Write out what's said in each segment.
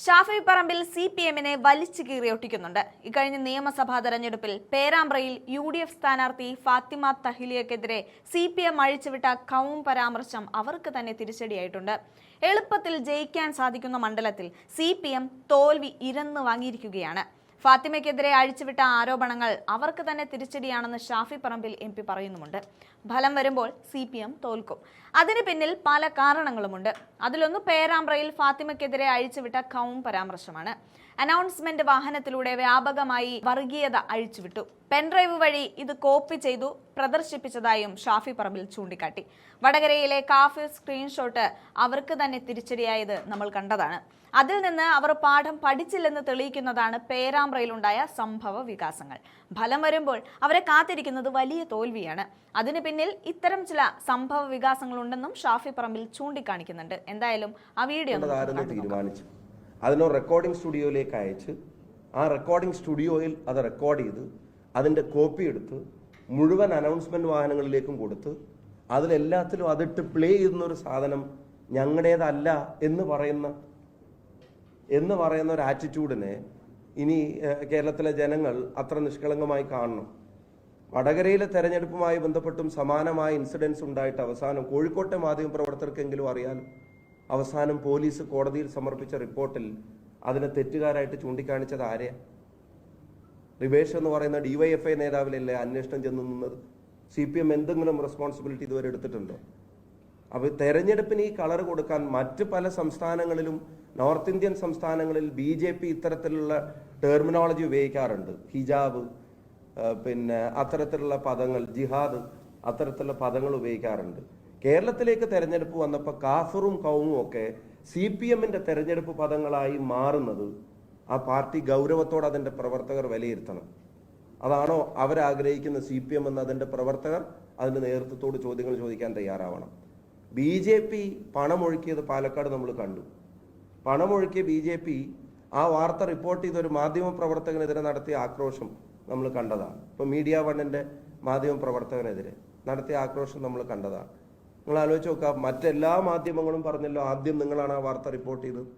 ഷാഫി പറമ്പിൽ CPM-നെ വലിച്ചു കീറിയൊട്ടിക്കുന്നുണ്ട്. ഇക്കഴിഞ്ഞ നിയമസഭാ തെരഞ്ഞെടുപ്പിൽ പേരാമ്പ്രയിൽ UDF സ്ഥാനാർത്ഥി ഫാത്തിമ തഹ്ലിയക്കെതിരെ CPM അഴിച്ചുവിട്ട കൗം പരാമർശം അവർക്ക് തന്നെ തിരിച്ചടിയായിട്ടുണ്ട്. എളുപ്പത്തിൽ ജയിക്കാൻ സാധിക്കുന്ന മണ്ഡലത്തിൽ CPM തോൽവി ഇരന്നു വാങ്ങിയിരിക്കുകയാണ്. ഫാത്തിമയ്ക്കെതിരെ അഴിച്ചുവിട്ട ആരോപണങ്ങൾ അവർക്ക് തന്നെ തിരിച്ചടിയാണെന്ന് ഷാഫി പറമ്പിൽ MP പറയുന്നുമുണ്ട്. ഫലം വരുമ്പോൾ CPM തോൽക്കും. അതിന് പിന്നിൽ പല കാരണങ്ങളുമുണ്ട്. അതിലൊന്ന് പേരാമ്പ്രയിൽ ഫാത്തിമയ്ക്കെതിരെ അഴിച്ചുവിട്ട കൗം പരാമർശമാണ്. അനൗൺസ്മെന്റ് വാഹനത്തിലൂടെ വ്യാപകമായി വർഗീയത അഴിച്ചുവിട്ടു. പെൻഡ്രൈവ് വഴി ഇത് കോപ്പി ചെയ്തു പ്രദർശിപ്പിച്ചതായും ഷാഫി പറമ്പിൽ ചൂണ്ടിക്കാട്ടി. വടകരയിലെ കാഫിർ സ്ക്രീൻഷോട്ട് അവർക്ക് തന്നെ തിരിച്ചടിയായത് നമ്മൾ കണ്ടതാണ്. അതിൽ നിന്ന് അവർ പാഠം പഠിച്ചില്ലെന്ന് തെളിയിക്കുന്നതാണ് പേരാമ്പ്രയിലുണ്ടായ സംഭവ വികാസങ്ങൾ. ഫലം വരുമ്പോൾ അവരെ കാത്തിരിക്കുന്നത് വലിയ തോൽവിയാണ്. അതിന് പിന്നിൽ ഇത്തരം ചില സംഭവ വികാസങ്ങളുണ്ടെന്നും ഷാഫി പറമ്പിൽ ചൂണ്ടിക്കാണിക്കുന്നുണ്ട്. എന്തായാലും ആ വീഡിയോ തീരുമാനിച്ചു, അതിനൊരു റെക്കോർഡിംഗ് സ്റ്റുഡിയോയിലേക്ക് അയച്ച് ആ റെക്കോർഡിംഗ് സ്റ്റുഡിയോയിൽ അത് റെക്കോർഡ് ചെയ്ത് അതിൻ്റെ കോപ്പി എടുത്ത് മുഴുവൻ അനൗൺസ്മെന്റ് വാഹനങ്ങളിലേക്കും കൊടുത്ത് അതിലെല്ലാത്തിലും അതിട്ട് പ്ലേ ചെയ്യുന്നൊരു സാധനം ഞങ്ങളുടേതല്ല എന്ന് പറയുന്ന ഒരു ആറ്റിറ്റ്യൂഡിനെ ഇനി കേരളത്തിലെ ജനങ്ങൾ അത്ര നിഷ്കളങ്കമായി കാണണം. വടകരയിലെ തെരഞ്ഞെടുപ്പുമായി ബന്ധപ്പെട്ടും സമാനമായ ഇൻസിഡൻസ് ഉണ്ടായിട്ട് അവസാനം കോഴിക്കോട്ടെ മാധ്യമപ്രവർത്തകർക്കെങ്കിലും അറിയാനും അവസാനം പോലീസ് കോടതിയിൽ സമർപ്പിച്ച റിപ്പോർട്ടിൽ അതിനെ തെറ്റുകാരായിട്ട് ചൂണ്ടിക്കാണിച്ചത് ആരെയാ? റിവേഷ് എന്ന് പറയുന്ന DYFI നേതാവിലല്ലേ അന്വേഷണം ചെന്ന് നിന്നത്? CPM എന്തെങ്കിലും റെസ്പോൺസിബിലിറ്റി ഇതുവരെ എടുത്തിട്ടുണ്ടോ? അപ്പോൾ തെരഞ്ഞെടുപ്പിന് ഈ കളർ കൊടുക്കാൻ മറ്റ് പല സംസ്ഥാനങ്ങളിലും നോർത്ത് ഇന്ത്യൻ സംസ്ഥാനങ്ങളിൽ BJP ഇത്തരത്തിലുള്ള ടെർമിനോളജി ഉപയോഗിക്കാറുണ്ട്. ഹിജാബ്, പിന്നെ അത്തരത്തിലുള്ള പദങ്ങൾ, ജിഹാദ്, അത്തരത്തിലുള്ള പദങ്ങൾ ഉപയോഗിക്കാറുണ്ട്. കേരളത്തിലേക്ക് തെരഞ്ഞെടുപ്പ് വന്നപ്പോൾ കാഫറും കൗമും ഒക്കെ CPM-ന്റെ തെരഞ്ഞെടുപ്പ് പദങ്ങളായി മാറുന്നത് ആ പാർട്ടി ഗൗരവത്തോടെ അതിൻ്റെ പ്രവർത്തകർ വിലയിരുത്തണം. അതാണോ അവരാഗ്രഹിക്കുന്ന CPM എന്ന് അതിൻ്റെ പ്രവർത്തകർ അതിൻ്റെ നേതൃത്വത്തോട് ചോദ്യങ്ങൾ ചോദിക്കാൻ തയ്യാറാവണം. BJP പണമൊഴുക്കിയത് പാലക്കാട് നമ്മൾ കണ്ടു. പണമൊഴുക്കിയ BJP ആ വാർത്ത റിപ്പോർട്ട് ചെയ്ത ഒരു മാധ്യമ പ്രവർത്തകനെതിരെ നടത്തിയ ആക്രോശം നമ്മൾ കണ്ടതാണ്. ഇപ്പോൾ മീഡിയ വണ്ണിൻ്റെ മാധ്യമ പ്രവർത്തകനെതിരെ നടത്തിയ ആക്രോശം നമ്മൾ കണ്ടതാണ്. നിങ്ങൾ ആലോചിച്ച് നോക്കുക, മറ്റെല്ലാ മാധ്യമങ്ങളും പറഞ്ഞല്ലോ ആദ്യം നിങ്ങളാണ് ആ വാർത്ത റിപ്പോർട്ട് ചെയ്തത്.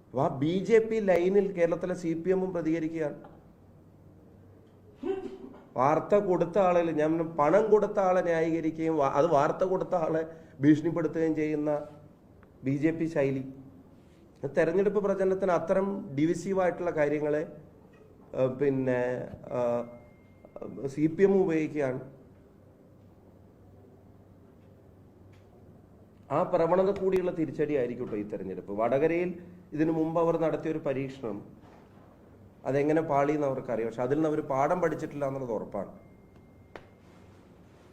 അപ്പോൾ ആ BJP ലൈനിൽ കേരളത്തിലെ CPM-ഉം പ്രതികരിക്കുകയാണ്. വാർത്ത കൊടുത്ത ആളിൽ ഞാൻ പണം കൊടുത്ത ആളെ ന്യായീകരിക്കുകയും അത് വാർത്ത കൊടുത്ത ആളെ ഭീഷണിപ്പെടുത്തുകയും ചെയ്യുന്ന BJP ശൈലി തെരഞ്ഞെടുപ്പ് പ്രചരണത്തിന് അത്തരം ഡിവിസീവായിട്ടുള്ള കാര്യങ്ങളെ പിന്നെ CPM ഉപയോഗിക്കുകയാണ്. ആ പ്രവണത കൂടിയുള്ള തിരിച്ചടി ആയിരിക്കും ഈ തെരഞ്ഞെടുപ്പ്. വടകരയിൽ ഇതിനു മുമ്പ് അവർ നടത്തിയൊരു പരീക്ഷണം അതെങ്ങനെ പാളിയെന്ന് അവർക്കറിയാം. പക്ഷെ അതിൽ നിന്ന് അവർ പാഠം പഠിച്ചിട്ടില്ല എന്നുള്ളത് ഉറപ്പാണ്.